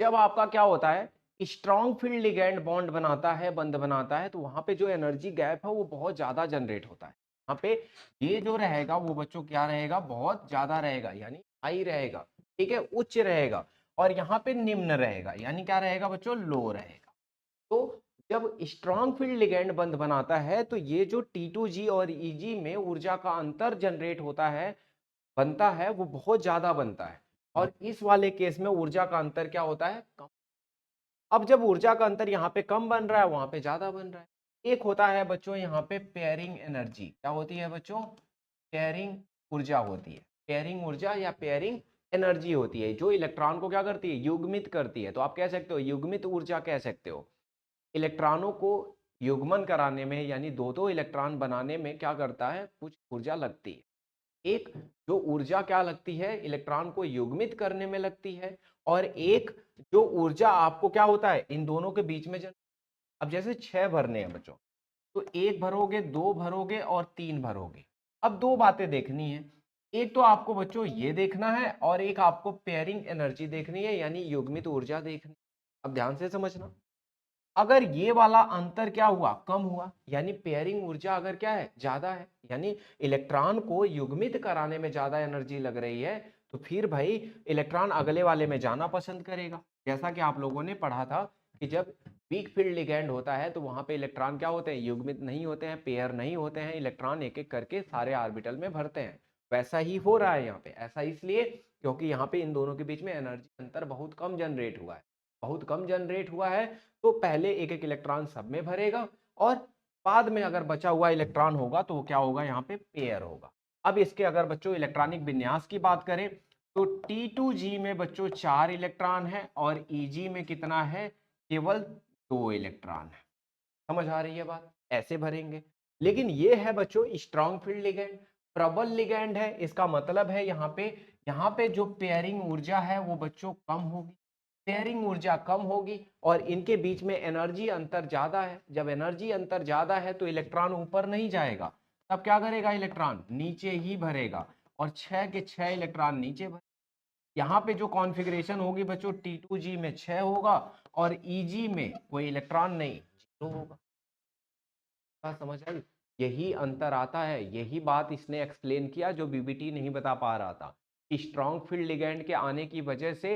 जब आपका क्या होता है स्ट्रॉन्ग फील्ड लिगैंड बॉन्ड बनाता है, बंध बनाता है, तो वहां पे जो एनर्जी गैप है वो बहुत ज्यादा जनरेट होता है। यहाँ पे ये जो रहेगा वो बच्चों क्या रहेगा, बहुत ज्यादा रहेगा, यानी हाई रहेगा, ठीक है, उच्च रहेगा। और यहाँ पे निम्न रहेगा, यानी क्या रहेगा बच्चों, लो रहेगा। तो जब स्ट्रॉन्ग फील्ड लिगैंड बंध बनाता है तो ये जो T2G और Eg में ऊर्जा का अंतर जनरेट होता है, बनता है, वो बहुत ज्यादा बनता है। और इस वाले केस में ऊर्जा का अंतर क्या होता है, कम। अब जब ऊर्जा का अंतर यहाँ पे कम बन रहा है वहां पे ज्यादा बन रहा है। एक होता है बच्चों यहाँ पे पेयरिंग एनर्जी, क्या होती है बच्चों, पेयरिंग ऊर्जा होती है, पेयरिंग ऊर्जा या पेयरिंग एनर्जी होती है जो इलेक्ट्रॉन को क्या करती है, युग्मित करती है। तो आप कह सकते हो युग्मित ऊर्जा कह सकते हो। इलेक्ट्रॉनों को युग्मन कराने में यानी दो दो इलेक्ट्रॉन बनाने में क्या करता है, कुछ ऊर्जा लगती है। एक जो ऊर्जा क्या लगती है, इलेक्ट्रॉन को युग्मित करने में लगती है, और एक जो ऊर्जा आपको क्या होता है इन दोनों के बीच में अब जैसे 6 भरने हैं बच्चों, तो 1 भरोगे, 2 भरोगे और 3 भरोगे। अब दो बातें देखनी है, एक तो आपको बच्चों ये देखना है और एक आपको पेयरिंग एनर्जी देखनी है यानी युग्मित ऊर्जा देखनी है। अब ध्यान से समझना, अगर ये वाला अंतर क्या हुआ, कम हुआ, यानी पेयरिंग ऊर्जा अगर क्या है, ज्यादा है, यानी इलेक्ट्रॉन को युग्मित कराने में ज्यादा एनर्जी लग रही है, तो फिर भाई इलेक्ट्रॉन अगले वाले में जाना पसंद करेगा। जैसा कि आप लोगों ने पढ़ा था कि जब वीक फील्ड लिगैंड होता है तो वहां पे इलेक्ट्रॉन क्या होते हैं, युग्मित नहीं होते हैं, पेयर नहीं होते हैं, इलेक्ट्रॉन एक एक करके सारे ऑर्बिटल में भरते हैं। वैसा ही हो रहा है यहाँ पे, ऐसा इसलिए क्योंकि यहाँ पे इन दोनों के बीच में एनर्जी अंतर बहुत कम जनरेट हुआ है, बहुत कम जनरेट हुआ है। तो पहले एक एक इलेक्ट्रॉन सब में भरेगा और बाद में अगर बचा हुआ इलेक्ट्रॉन होगा तो वो क्या होगा, यहाँ पे पेयर होगा। अब इसके अगर बच्चों इलेक्ट्रॉनिक विन्यास की बात करें तो T2G में बच्चों 4 इलेक्ट्रॉन है और EG में कितना है, केवल 2 इलेक्ट्रॉन है। समझ आ रही है बात, ऐसे भरेंगे। लेकिन ये है बच्चों स्ट्रॉन्ग फील्ड लिगैंड, प्रबल लिगैंड है, इसका मतलब है यहाँ पे जो पेयरिंग ऊर्जा है वो बच्चों कम होगी, पेयरिंग ऊर्जा कम होगी और इनके बीच में एनर्जी अंतर ज्यादा है। जब एनर्जी अंतर ज्यादा है तो इलेक्ट्रॉन ऊपर नहीं जाएगा, तब क्या करेगा, इलेक्ट्रॉन नीचे ही भरेगा और 6 के 6 इलेक्ट्रॉन नीचे भरे। यहाँ पे जो कॉन्फ़िगरेशन होगी बच्चों T2G में 6 होगा और EG में कोई इलेक्ट्रॉन नहीं, 0 होगा। समझ आई, यही अंतर आता है, यही बात इसने एक्सप्लेन किया जो बीबीटी नहीं बता पा रहा था कि स्ट्रॉन्ग फील्ड लिगैंड के आने की वजह से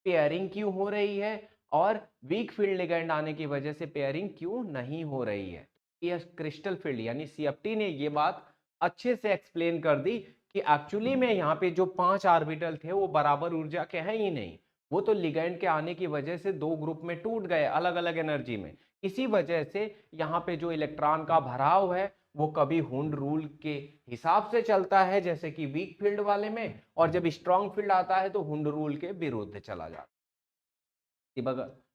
पेयरिंग क्यों हो रही है और वीक फील्ड लिगैंड आने की वजह से पेयरिंग क्यों नहीं हो रही है। ये क्रिस्टल फील्ड यानी सीएफटी ने ये बात अच्छे से एक्सप्लेन कर दी कि एक्चुअली में यहाँ पे जो 5 ऑर्बिटल थे वो बराबर ऊर्जा के हैं ही नहीं, वो तो लिगैंड के आने की वजह से दो ग्रुप में टूट गए अलग अलग एनर्जी में। इसी वजह से यहाँ पे जो इलेक्ट्रॉन का भराव है वो कभी हुंड रूल के हिसाब से चलता है जैसे कि वीक फील्ड वाले में, और जब स्ट्रॉन्ग फील्ड आता है तो हुंड रूल के विरुद्ध चला जाता है।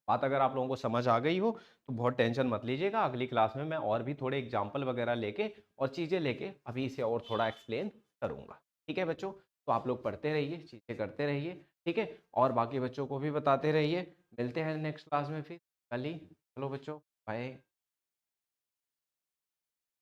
बात अगर आप लोगों को समझ आ गई हो तो बहुत टेंशन मत लीजिएगा, अगली क्लास में मैं और भी थोड़े एग्जाम्पल वगैरह लेके और चीज़ें लेके अभी इसे और थोड़ा एक्सप्लेन करूंगा। ठीक है बच्चों, तो आप लोग पढ़ते रहिए, चीज़ें करते रहिए, ठीक है, और बाकी बच्चों को भी बताते रहिए। मिलते हैं नेक्स्ट क्लास में फिर कल ही। चलो बच्चों, बाय।